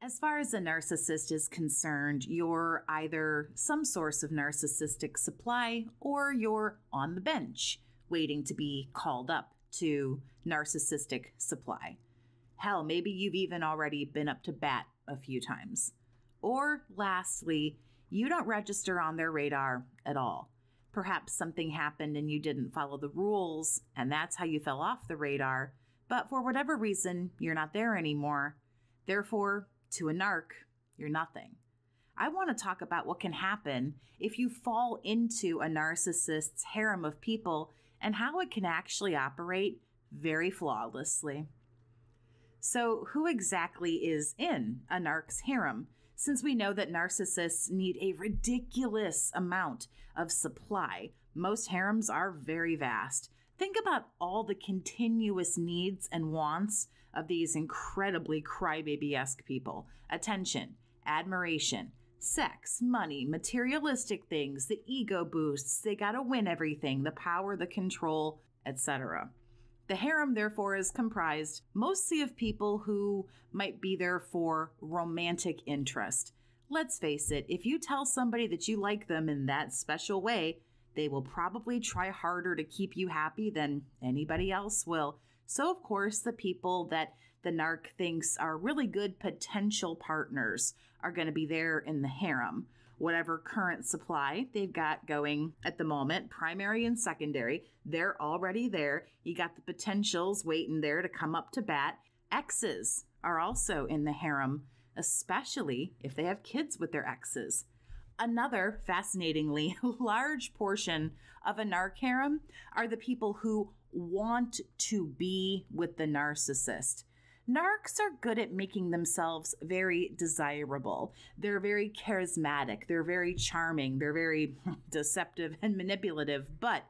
As far as a narcissist is concerned, you're either some source of narcissistic supply or you're on the bench waiting to be called up to narcissistic supply. Hell, maybe you've even already been up to bat a few times. Or lastly, you don't register on their radar at all. Perhaps something happened and you didn't follow the rules, and that's how you fell off the radar. But for whatever reason, you're not there anymore. Therefore, to a narc, you're nothing. I want to talk about what can happen if you fall into a narcissist's harem of people and how it can actually operate very flawlessly. So who exactly is in a narc's harem? Since we know that narcissists need a ridiculous amount of supply, most harems are very vast. Think about all the continuous needs and wants of these incredibly crybaby-esque people. Attention, admiration, sex, money, materialistic things, the ego boosts, they gotta win everything, the power, the control, etc. The harem, therefore, is comprised mostly of people who might be there for romantic interest. Let's face it, if you tell somebody that you like them in that special way, they will probably try harder to keep you happy than anybody else will. So, of course, the people that the narc thinks are really good potential partners are going to be there in the harem. Whatever current supply they've got going at the moment, primary and secondary, they're already there. You got the potentials waiting there to come up to bat. Exes are also in the harem, especially if they have kids with their exes. Another fascinatingly large portion of a narc harem are the people who want to be with the narcissist. Narcs are good at making themselves very desirable. They're very charismatic. They're very charming. They're very deceptive and manipulative. But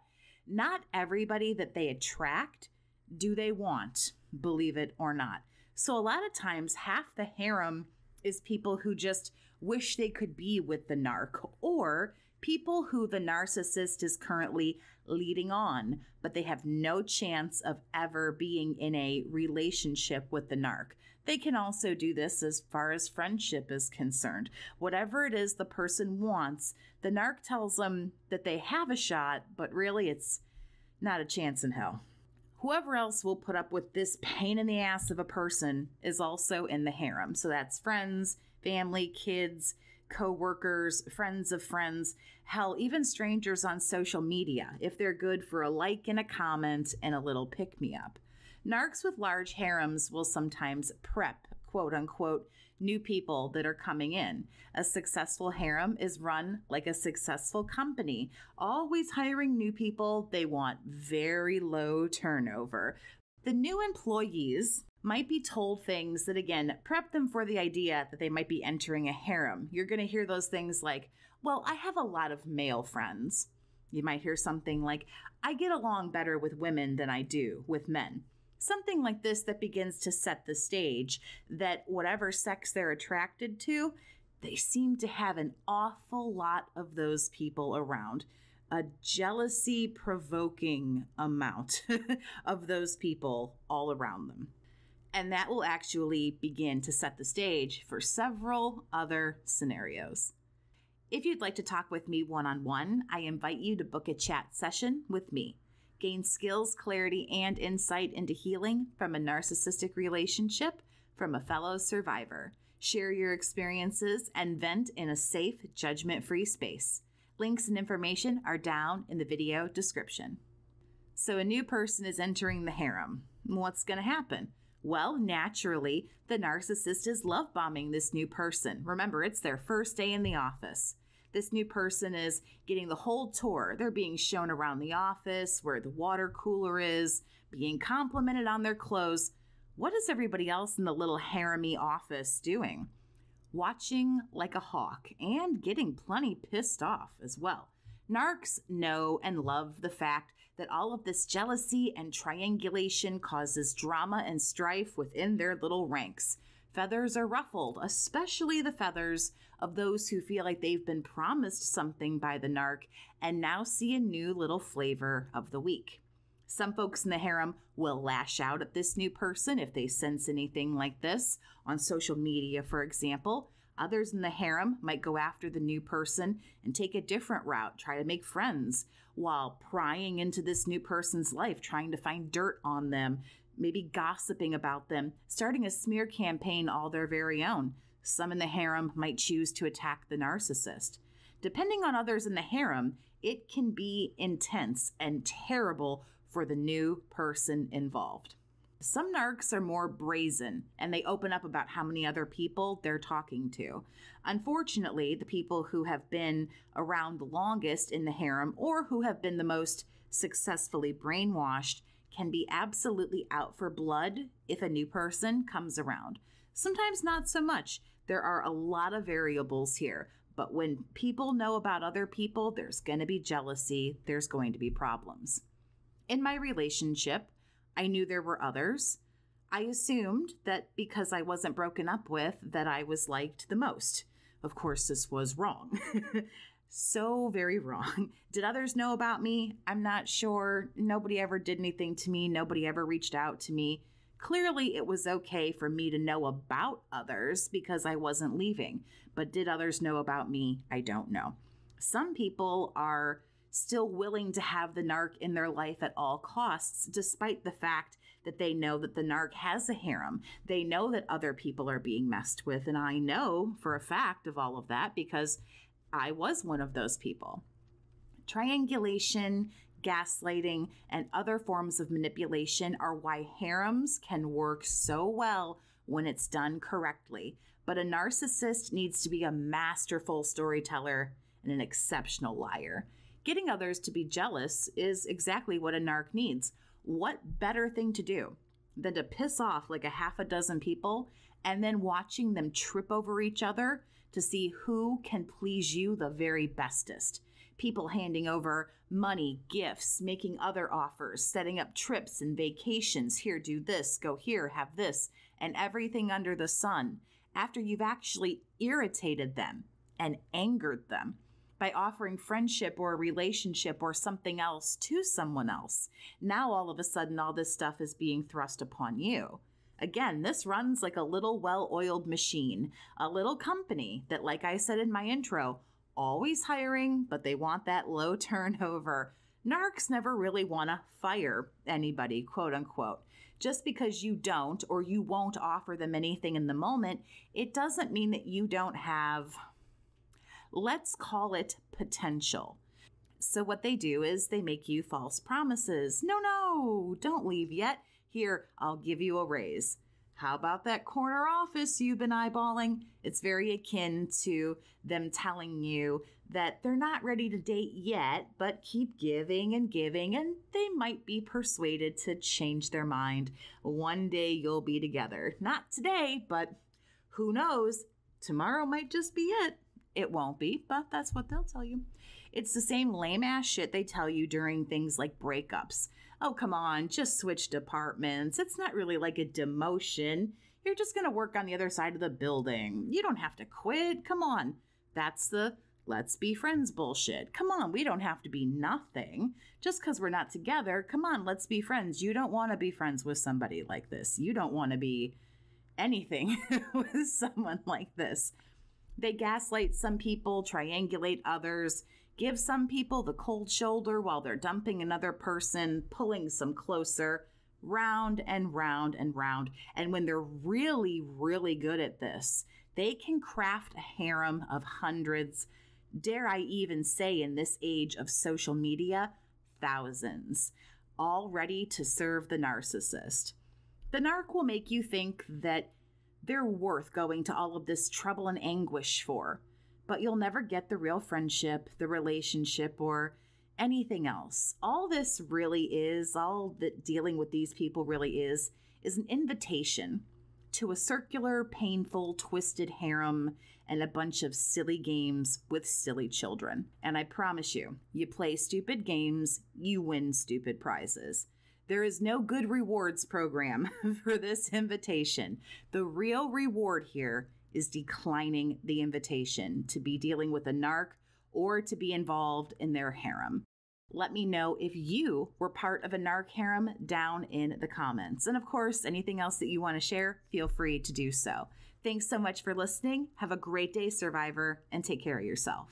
not everybody that they attract do they want, believe it or not. So a lot of times, half the harem is people who just wish they could be with the narc, or people who the narcissist is currently leading on, but they have no chance of ever being in a relationship with the narc. They can also do this as far as friendship is concerned. Whatever it is the person wants, the narc tells them that they have a shot, but really it's not a chance in hell. Whoever else will put up with this pain in the ass of a person is also in the harem. So that's friends, family, kids, co-workers, friends of friends, hell, even strangers on social media, if they're good for a like and a comment and a little pick-me-up. Narcs with large harems will sometimes prep, quote-unquote, new people that are coming in. A successful harem is run like a successful company, always hiring new people. They want very low turnover. The new employees might be told things that, again, prep them for the idea that they might be entering a harem. You're going to hear those things like, well, I have a lot of male friends. You might hear something like, I get along better with women than I do with men. Something like this that begins to set the stage that whatever sex they're attracted to, they seem to have an awful lot of those people around. A jealousy-provoking amount of those people all around them. And that will actually begin to set the stage for several other scenarios. If you'd like to talk with me one-on-one, I invite you to book a chat session with me. Gain skills, clarity, and insight into healing from a narcissistic relationship from a fellow survivor. Share your experiences and vent in a safe, judgment-free space. Links and information are down in the video description. So a new person is entering the harem. What's going to happen? Well, naturally, the narcissist is love bombing this new person. Remember, it's their first day in the office. This new person is getting the whole tour. They're being shown around the office, where the water cooler is, being complimented on their clothes. What is everybody else in the little harem-y office doing? Watching like a hawk and getting plenty pissed off as well. Narcs know and love the fact that all of this jealousy and triangulation causes drama and strife within their little ranks. Feathers are ruffled, especially the feathers of those who feel like they've been promised something by the narc and now see a new little flavor of the week. Some folks in the harem will lash out at this new person if they sense anything like this on social media, for example. Others in the harem might go after the new person and take a different route, try to make friends while prying into this new person's life, trying to find dirt on them, maybe gossiping about them, starting a smear campaign all their very own. Some in the harem might choose to attack the narcissist. Depending on others in the harem, it can be intense and terrible for the new person involved. Some narcs are more brazen, and they open up about how many other people they're talking to. Unfortunately, the people who have been around the longest in the harem or who have been the most successfully brainwashed can be absolutely out for blood if a new person comes around. Sometimes not so much. There are a lot of variables here, but when people know about other people, there's going to be jealousy, there's going to be problems. In my relationship, I knew there were others. I assumed that because I wasn't broken up with, that I was liked the most. Of course, this was wrong. So very wrong. Did others know about me? I'm not sure. Nobody ever did anything to me. Nobody ever reached out to me. Clearly, it was okay for me to know about others because I wasn't leaving. But did others know about me? I don't know. Some people are still willing to have the narc in their life at all costs, despite the fact that they know that the narc has a harem. They know that other people are being messed with, and I know for a fact of all of that because I was one of those people. Triangulation, gaslighting, and other forms of manipulation are why harems can work so well when it's done correctly. But a narcissist needs to be a masterful storyteller and an exceptional liar. Getting others to be jealous is exactly what a narc needs. What better thing to do than to piss off like a half a dozen people and then watching them trip over each other to see who can please you the very bestest? People handing over money, gifts, making other offers, setting up trips and vacations. Here, do this, go here, have this, and everything under the sun after you've actually irritated them and angered them by offering friendship or a relationship or something else to someone else. Now, all of a sudden, all this stuff is being thrust upon you. Again, this runs like a little well-oiled machine, a little company that, like I said in my intro, always hiring, but they want that low turnover. Narcs never really want to fire anybody, quote unquote. Just because you don't or you won't offer them anything in the moment, it doesn't mean that you don't have, let's call it, potential. So what they do is they make you false promises. No, don't leave yet. Here, I'll give you a raise. How about that corner office you've been eyeballing? It's very akin to them telling you that they're not ready to date yet, but keep giving, and they might be persuaded to change their mind. One day you'll be together. Not today, but who knows? Tomorrow might just be it. It won't be, but that's what they'll tell you. It's the same lame-ass shit they tell you during things like breakups. Oh, come on, just switch departments. It's not really like a demotion. You're just going to work on the other side of the building. You don't have to quit. Come on. That's the let's be friends bullshit. Come on, we don't have to be nothing. Just because we're not together, come on, let's be friends. You don't want to be friends with somebody like this. You don't want to be anything with someone like this. They gaslight some people, triangulate others, give some people the cold shoulder while they're dumping another person, pulling some closer, round and round and round. And when they're really, really good at this, they can craft a harem of hundreds, dare I even say in this age of social media, thousands, all ready to serve the narcissist. The narc will make you think that they're worth going to all of this trouble and anguish for, but you'll never get the real friendship, the relationship, or anything else. All this really is, all that dealing with these people really is an invitation to a circular, painful, twisted harem and a bunch of silly games with silly children. And I promise you, you play stupid games, you win stupid prizes. There is no good rewards program for this invitation. The real reward here is declining the invitation to be dealing with a narc or to be involved in their harem. Let me know if you were part of a narc harem down in the comments. And of course, anything else that you want to share, feel free to do so. Thanks so much for listening. Have a great day, survivor, and take care of yourself.